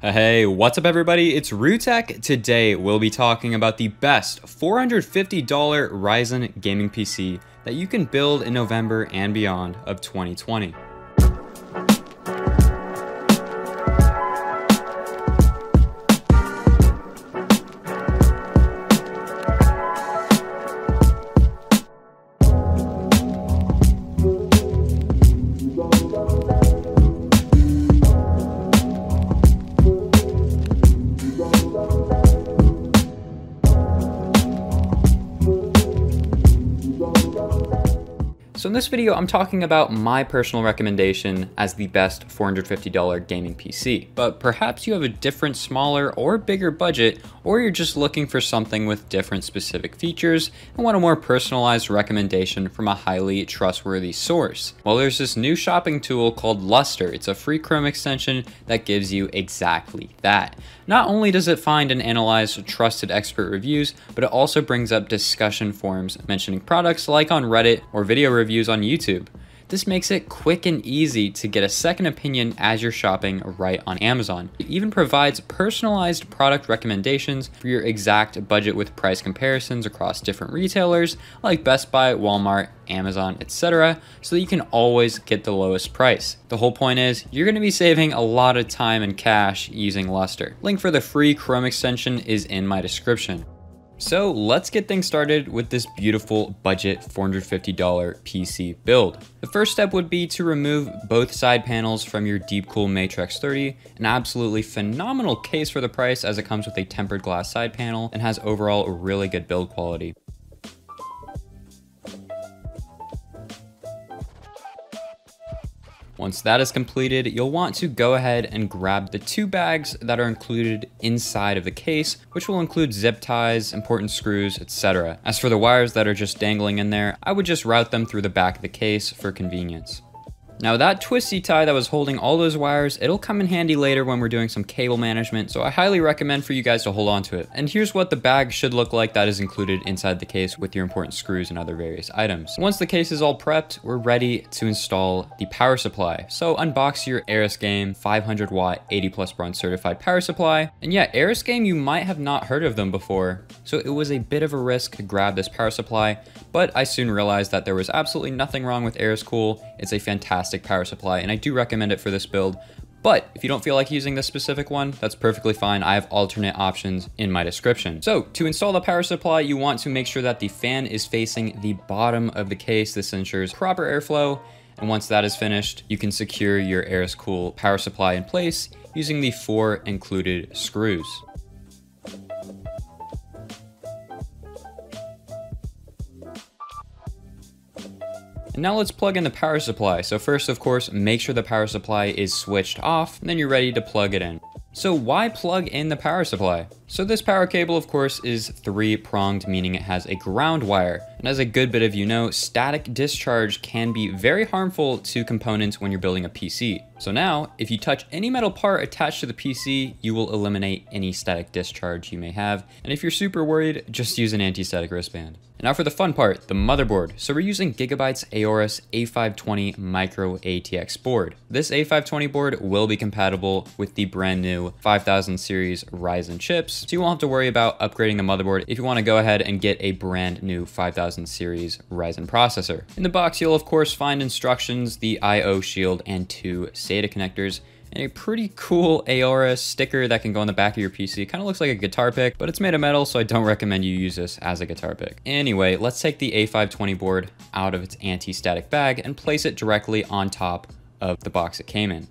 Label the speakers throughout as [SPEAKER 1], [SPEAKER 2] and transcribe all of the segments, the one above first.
[SPEAKER 1] Hey, what's up everybody? It's Rutech. Today we'll be talking about the best $450 Ryzen gaming PC that you can build in November and beyond of 2020. So in this video, I'm talking about my personal recommendation as the best $450 gaming PC, but perhaps you have a different smaller or bigger budget, or you're just looking for something with different specific features and want a more personalized recommendation from a highly trustworthy source. Well, there's this new shopping tool called Lustre. It's a free Chrome extension that gives you exactly that. Not only does it find and analyze trusted expert reviews, but it also brings up discussion forums mentioning products like on Reddit or video reviews on YouTube. This makes it quick and easy to get a second opinion as you're shopping right on Amazon. It even provides personalized product recommendations for your exact budget with price comparisons across different retailers like Best Buy, Walmart, Amazon, etc., so that you can always get the lowest price. The whole point is you're going to be saving a lot of time and cash using Lustre. Link for the free Chrome extension is in my description. So let's get things started with this beautiful budget $450 PC build. The first step would be to remove both side panels from your DEEPCOOL MATREXX 30, an absolutely phenomenal case for the price as it comes with a tempered glass side panel and has overall really good build quality. Once that is completed, you'll want to go ahead and grab the two bags that are included inside of the case, which will include zip ties, important screws, etc. As for the wires that are just dangling in there, I would just route them through the back of the case for convenience. Now that twisty tie that was holding all those wires, it'll come in handy later when we're doing some cable management, so I highly recommend for you guys to hold on to it. And here's what the bag should look like that is included inside the case with your important screws and other various items. Once the case is all prepped, we're ready to install the power supply. So unbox your ARESGAME 500 watt 80+ bronze certified power supply. And yeah, ARESGAME, you might have not heard of them before, so it was a bit of a risk to grab this power supply, but I soon realized that there was absolutely nothing wrong with ARESGAME. It's a fantastic power supply and I do recommend it for this build, but if you don't feel like using this specific one, that's perfectly fine. I have alternate options in my description. So to install the power supply, you want to make sure that the fan is facing the bottom of the case. This ensures proper airflow, and once that is finished, you can secure your ARESGAME power supply in place using the 4 included screws. And now let's plug in the power supply. So first, of course, make sure the power supply is switched off, and then you're ready to plug it in. So why plug in the power supply? So this power cable, of course, is 3-pronged, meaning it has a ground wire. And as a good bit of you know, static discharge can be very harmful to components when you're building a PC. So now, if you touch any metal part attached to the PC, you will eliminate any static discharge you may have. And if you're super worried, just use an anti-static wristband. And now for the fun part, the motherboard. So we're using Gigabyte's AORUS A520 Micro ATX board. This A520 board will be compatible with the brand new 5000 series Ryzen chips, so you won't have to worry about upgrading the motherboard if you want to go ahead and get a brand new 5000 series Ryzen processor. In the box, you'll of course find instructions, the I/O shield, and 2 SATA connectors, and a pretty cool AORUS sticker that can go on the back of your PC. Kind of looks like a guitar pick, but it's made of metal, so I don't recommend you use this as a guitar pick. Anyway, let's take the A520 board out of its anti-static bag and place it directly on top of the box it came in.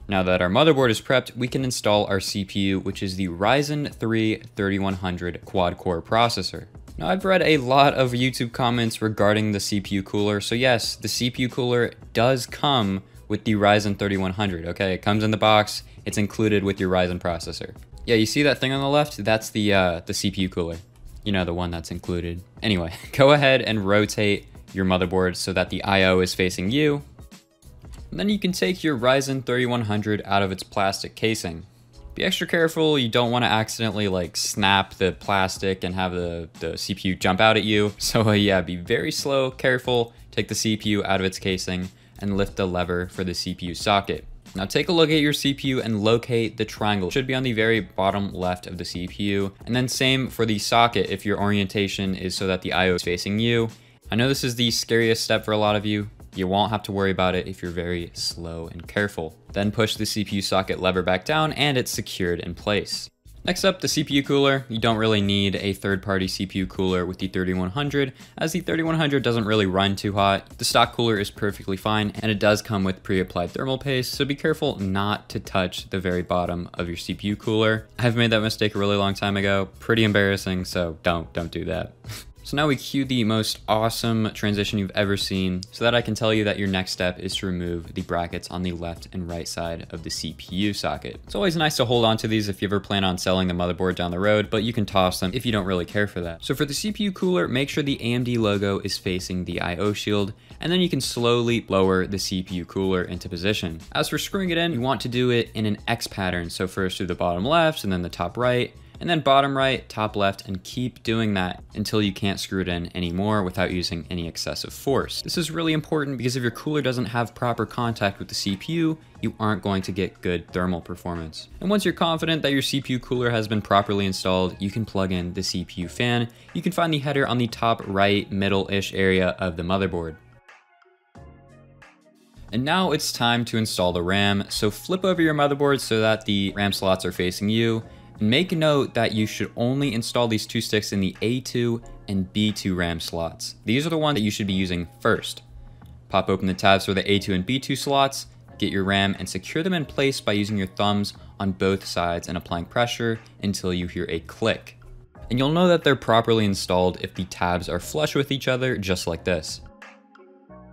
[SPEAKER 1] Now that our motherboard is prepped, we can install our CPU, which is the Ryzen 3 3100 quad-core processor. Now, I've read a lot of YouTube comments regarding the CPU cooler, so yes, the CPU cooler does come with the Ryzen 3100, okay? It comes in the box, it's included with your Ryzen processor. Yeah, you see that thing on the left? That's the CPU cooler. You know, the one that's included. Anyway, go ahead and rotate your motherboard so that the I/O is facing you. And then you can take your Ryzen 3100 out of its plastic casing. Be extra careful, you don't want to accidentally like snap the plastic and have the CPU jump out at you. So yeah, be very slow, careful, take take the CPU out of its casing, and lift the lever for the CPU socket. Now take a look at your CPU and locate the triangle. It should be on the very bottom left of the CPU. And then same for the socket if your orientation is so that the IO is facing you. I know this is the scariest step for a lot of you. You won't have to worry about it if you're very slow and careful. Then push the CPU socket lever back down and it's secured in place. Next up, the CPU cooler. You don't really need a third-party CPU cooler with the 3100, as the 3100 doesn't really run too hot. The stock cooler is perfectly fine, and it does come with pre-applied thermal paste, so be careful not to touch the very bottom of your CPU cooler. I've made that mistake a really long time ago. Pretty embarrassing, so don't do that. So now we cue the most awesome transition you've ever seen so that I can tell you that your next step is to remove the brackets on the left and right side of the CPU socket. It's always nice to hold on to these if you ever plan on selling the motherboard down the road, but you can toss them if you don't really care for that. So for the CPU cooler, make sure the AMD logo is facing the IO shield, and then you can slowly lower the CPU cooler into position. As for screwing it in, you want to do it in an X pattern. So first through the bottom left and then the top right, and then bottom right, top left, and keep doing that until you can't screw it in anymore without using any excessive force. This is really important because if your cooler doesn't have proper contact with the CPU, you aren't going to get good thermal performance. And once you're confident that your CPU cooler has been properly installed, you can plug in the CPU fan. You can find the header on the top right, middle-ish area of the motherboard. And now it's time to install the RAM. So flip over your motherboard so that the RAM slots are facing you. Make note that you should only install these two sticks in the A2 and B2 RAM slots. These are the ones that you should be using first. Pop open the tabs for the A2 and B2 slots, get your RAM, and secure them in place by using your thumbs on both sides and applying pressure until you hear a click. And you'll know that they're properly installed if the tabs are flush with each other, just like this.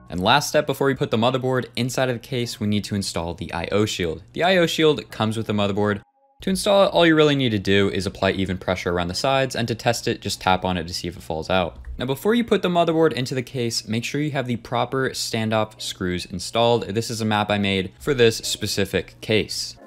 [SPEAKER 1] And last step before we put the motherboard inside of the case, we need to install the IO shield. The IO shield comes with the motherboard. To install it, all you really need to do is apply even pressure around the sides, and to test it, just tap on it to see if it falls out. Now before you put the motherboard into the case, make sure you have the proper standoff screws installed. This is a map I made for this specific case.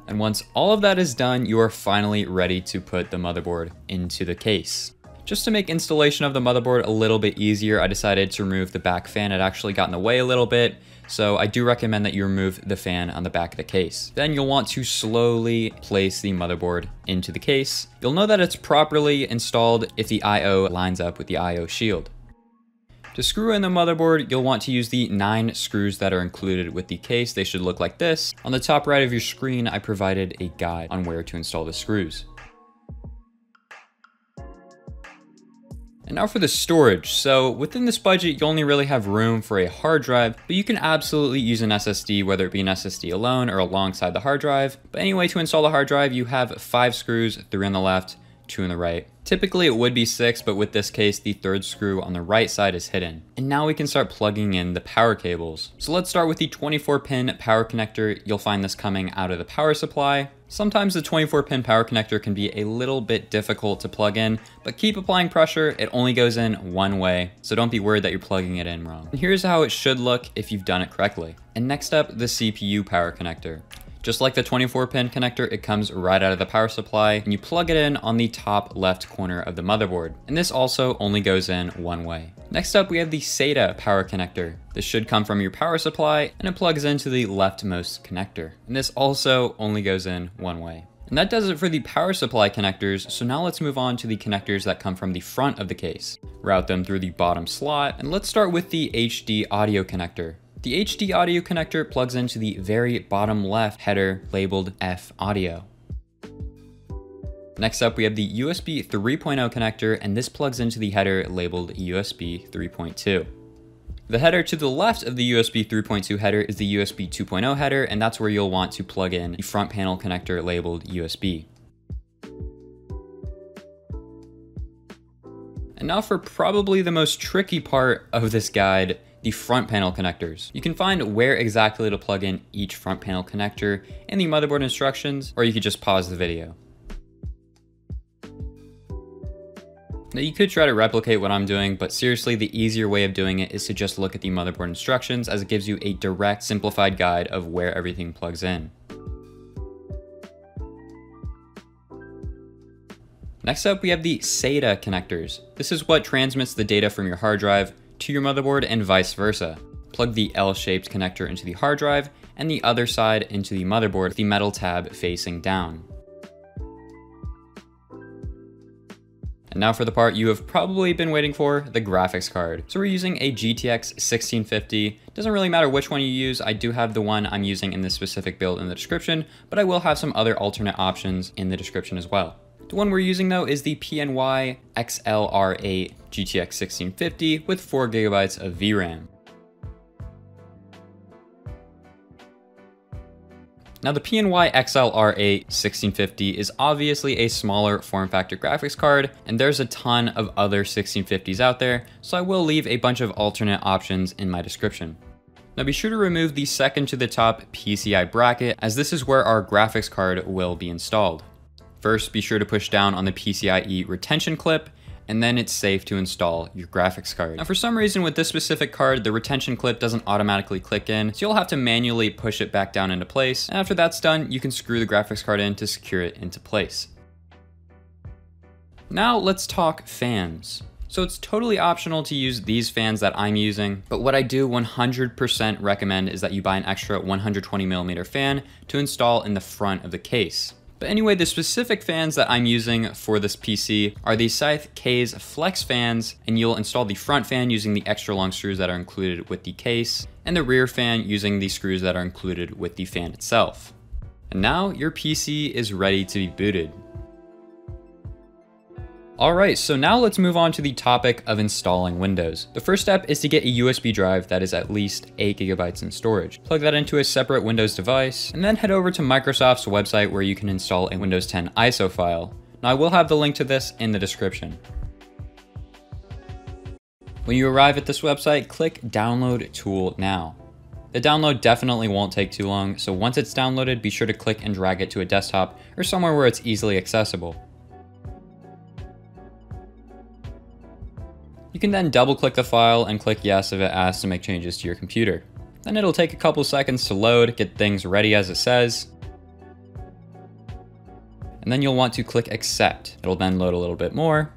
[SPEAKER 1] And once all of that is done, you are finally ready to put the motherboard into the case. Just to make installation of the motherboard a little bit easier, I decided to remove the back fan. It actually got in the way a little bit, so I do recommend that you remove the fan on the back of the case. Then you'll want to slowly place the motherboard into the case. You'll know that it's properly installed if the IO lines up with the IO shield. To screw in the motherboard, you'll want to use the 9 screws that are included with the case. They should look like this. On the top right of your screen, I provided a guide on where to install the screws. And now for the storage. So within this budget, you only really have room for a hard drive, but you can absolutely use an SSD, whether it be an SSD alone or alongside the hard drive. But anyway, to install the hard drive, you have 5 screws, 3 on the left, 2 on the right. Typically it would be 6, but with this case, the 3rd screw on the right side is hidden. And now we can start plugging in the power cables. So let's start with the 24-pin power connector. You'll find this coming out of the power supply. Sometimes the 24-pin power connector can be a little bit difficult to plug in, but keep applying pressure. It only goes in one way, so don't be worried that you're plugging it in wrong. And here's how it should look if you've done it correctly. And next up, the CPU power connector. Just like the 24-pin connector, it comes right out of the power supply, and you plug it in on the top left corner of the motherboard. And this also only goes in one way. Next up, we have the SATA power connector. This should come from your power supply, and it plugs into the leftmost connector. And this also only goes in one way. And that does it for the power supply connectors, so now let's move on to the connectors that come from the front of the case. Route them through the bottom slot, and let's start with the HD audio connector. The HD audio connector plugs into the very bottom left header labeled F audio. Next up, we have the USB 3.0 connector, and this plugs into the header labeled USB 3.2. The header to the left of the USB 3.2 header is the USB 2.0 header, and that's where you'll want to plug in the front panel connector labeled USB. And now for probably the most tricky part of this guide, the front panel connectors. You can find where exactly to plug in each front panel connector in the motherboard instructions, or you could just pause the video. Now you could try to replicate what I'm doing, but seriously, the easier way of doing it is to just look at the motherboard instructions, as it gives you a direct, simplified guide of where everything plugs in. Next up, we have the SATA connectors. This is what transmits the data from your hard drive to your motherboard and vice versa. Plug the L-shaped connector into the hard drive and the other side into the motherboard with the metal tab facing down. And now for the part you have probably been waiting for, the graphics card. So we're using a GTX 1650. Doesn't really matter which one you use. I do have the one I'm using in this specific build in the description, but I will have some other alternate options in the description as well. The one we're using though is the PNY XLR8 GTX 1650 with 4 GB of VRAM. Now the PNY XLR8 1650 is obviously a smaller form factor graphics card, and there's a ton of other 1650s out there, so I will leave a bunch of alternate options in my description. Now be sure to remove the second to the top PCI bracket, as this is where our graphics card will be installed. First, be sure to push down on the PCIe retention clip, and then it's safe to install your graphics card. Now for some reason with this specific card, the retention clip doesn't automatically click in, so you'll have to manually push it back down into place. And after that's done, you can screw the graphics card in to secure it into place. Now let's talk fans. So it's totally optional to use these fans that I'm using, but what I do 100% recommend is that you buy an extra 120mm fan to install in the front of the case. But anyway, the specific fans that I'm using for this PC are the Scythe Kaze Flex fans, and you'll install the front fan using the extra long screws that are included with the case, and the rear fan using the screws that are included with the fan itself. And now your PC is ready to be booted. Alright, so now let's move on to the topic of installing Windows. The first step is to get a USB drive that is at least 8 GB in storage. Plug that into a separate Windows device, and then head over to Microsoft's website where you can install a Windows 10 ISO file. Now I will have the link to this in the description. When you arrive at this website, click Download Tool Now. The download definitely won't take too long, so once it's downloaded, be sure to click and drag it to a desktop or somewhere where it's easily accessible. You can then double click the file and click yes if it asks to make changes to your computer. Then it'll take a couple seconds to load, get things ready as it says. And then you'll want to click accept. It'll then load a little bit more.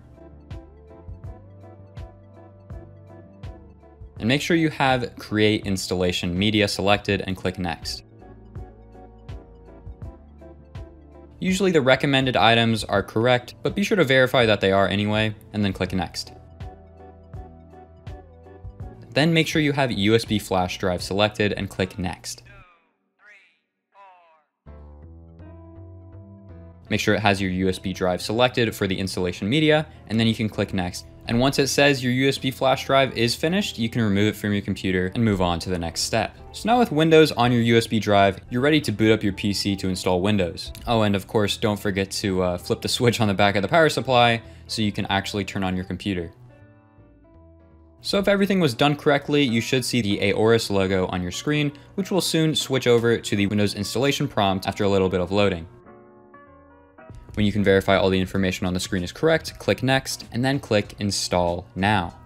[SPEAKER 1] And make sure you have create installation media selected and click next. Usually the recommended items are correct, but be sure to verify that they are anyway, and then click next. Then make sure you have USB flash drive selected and click next. Make sure it has your USB drive selected for the installation media, and then you can click next. And once it says your USB flash drive is finished, you can remove it from your computer and move on to the next step. So now with Windows on your USB drive, you're ready to boot up your PC to install Windows. Oh, and of course, don't forget to flip the switch on the back of the power supply so you can actually turn on your computer. So if everything was done correctly, you should see the AORUS logo on your screen, which will soon switch over to the Windows installation prompt after a little bit of loading. When you can verify all the information on the screen is correct, click next, and then click Install Now.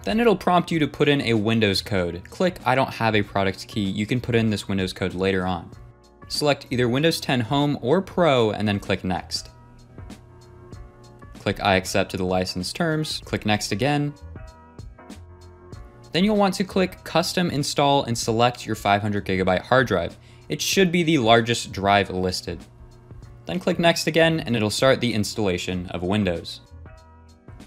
[SPEAKER 1] Then it'll prompt you to put in a Windows code. Click I don't have a product key. You can put in this Windows code later on. Select either Windows 10 Home or Pro, and then click Next. Click I accept to the license terms, click next again. Then you'll want to click custom install and select your 500 GB hard drive. It should be the largest drive listed. Then click next again and it'll start the installation of Windows.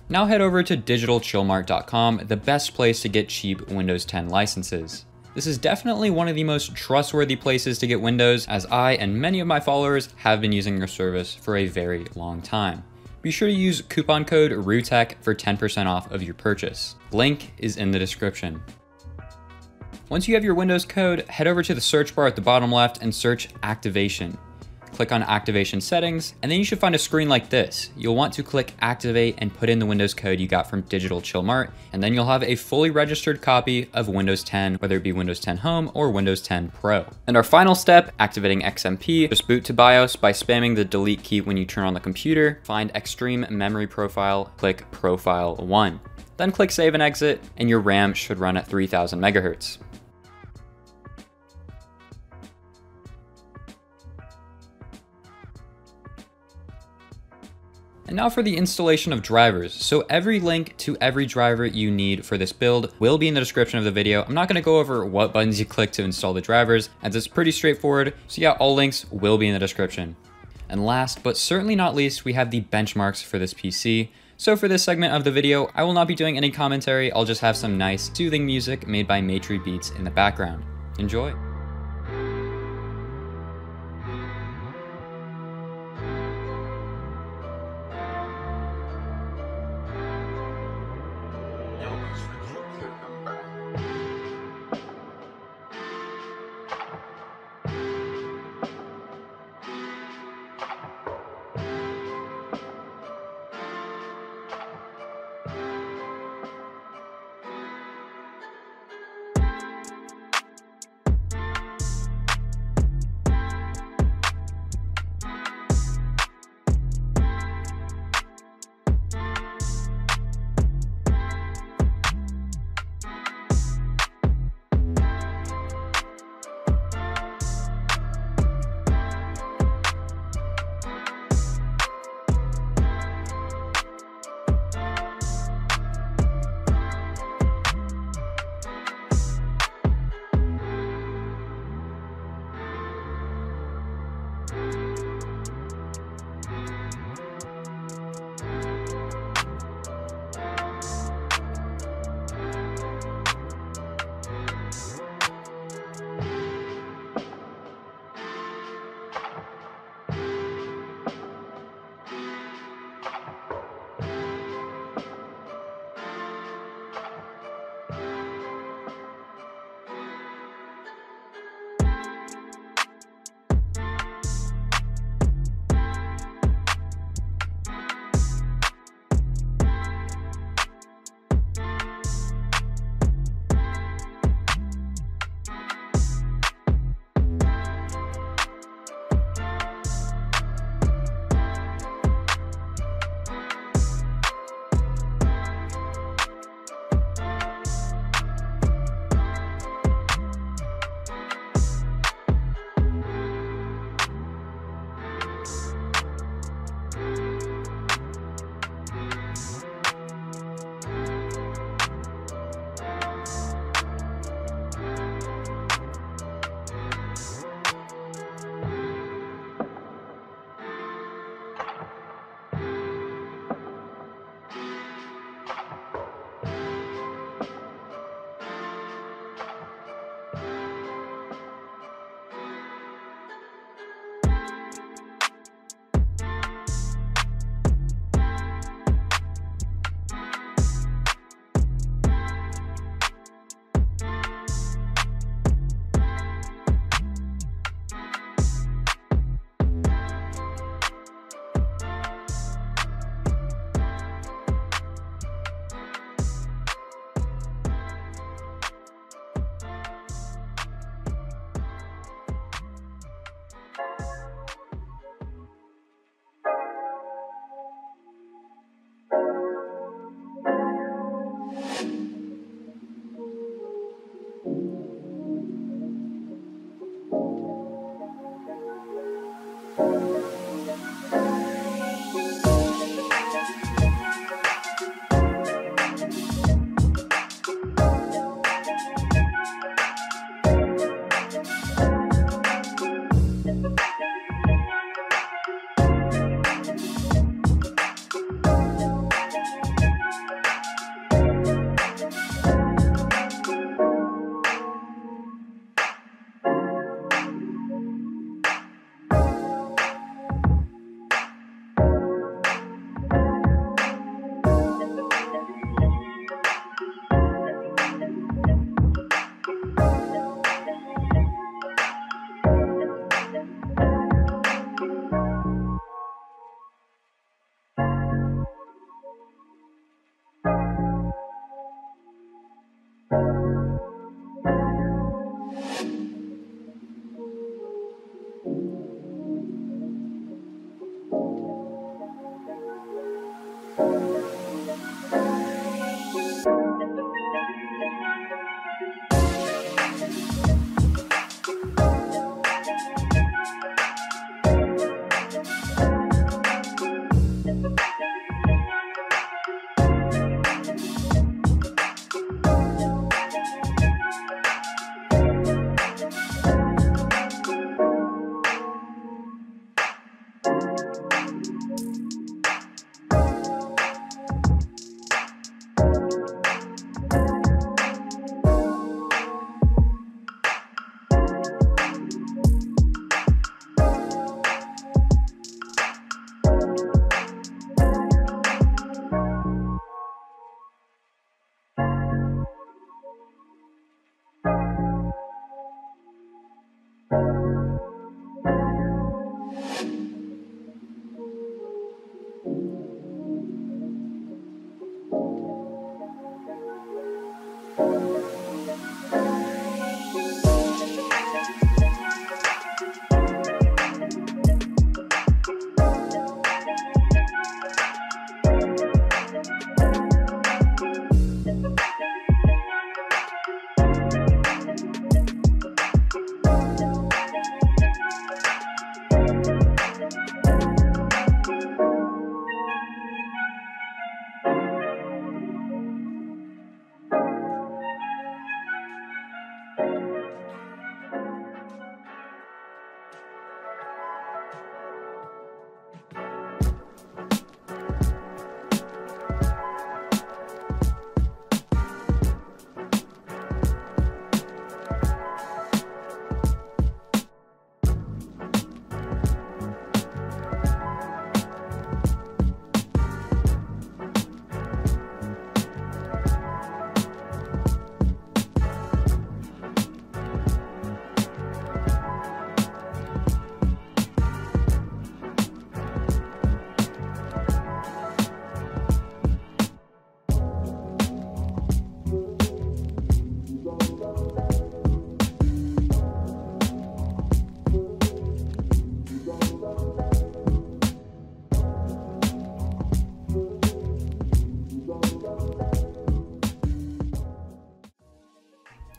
[SPEAKER 1] Now head over to digitalchillmart.com, the best place to get cheap Windows 10 licenses. This is definitely one of the most trustworthy places to get Windows, as I and many of my followers have been using their service for a very long time. Be sure to use coupon code RUTECH for 10% off of your purchase. Link is in the description. Once you have your Windows code, head over to the search bar at the bottom left and search Activation. Click on Activation Settings, and then you should find a screen like this. You'll want to click Activate and put in the Windows code you got from Digital Chill Mart, and then you'll have a fully registered copy of Windows 10, whether it be Windows 10 Home or Windows 10 Pro. And our final step, activating XMP, just boot to BIOS by spamming the delete key when you turn on the computer, find Extreme Memory Profile, click Profile 1. Then click Save and Exit, and your RAM should run at 3000 MHz. And now for the installation of drivers. So every link to every driver you need for this build will be in the description of the video. I'm not going to go over what buttons you click to install the drivers, as it's pretty straightforward. So yeah, all links will be in the description. And last, but certainly not least, we have the benchmarks for this PC. So for this segment of the video, I will not be doing any commentary. I'll just have some nice, soothing music made by MATREXX Beats in the background. Enjoy.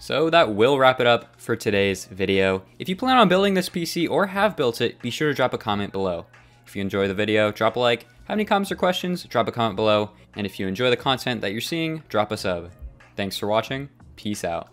[SPEAKER 1] So that will wrap it up for today's video. If you plan on building this PC or have built it, be sure to drop a comment below. If you enjoy the video, drop a like. Have any comments or questions, drop a comment below. And if you enjoy the content that you're seeing, drop a sub. Thanks for watching. Peace out.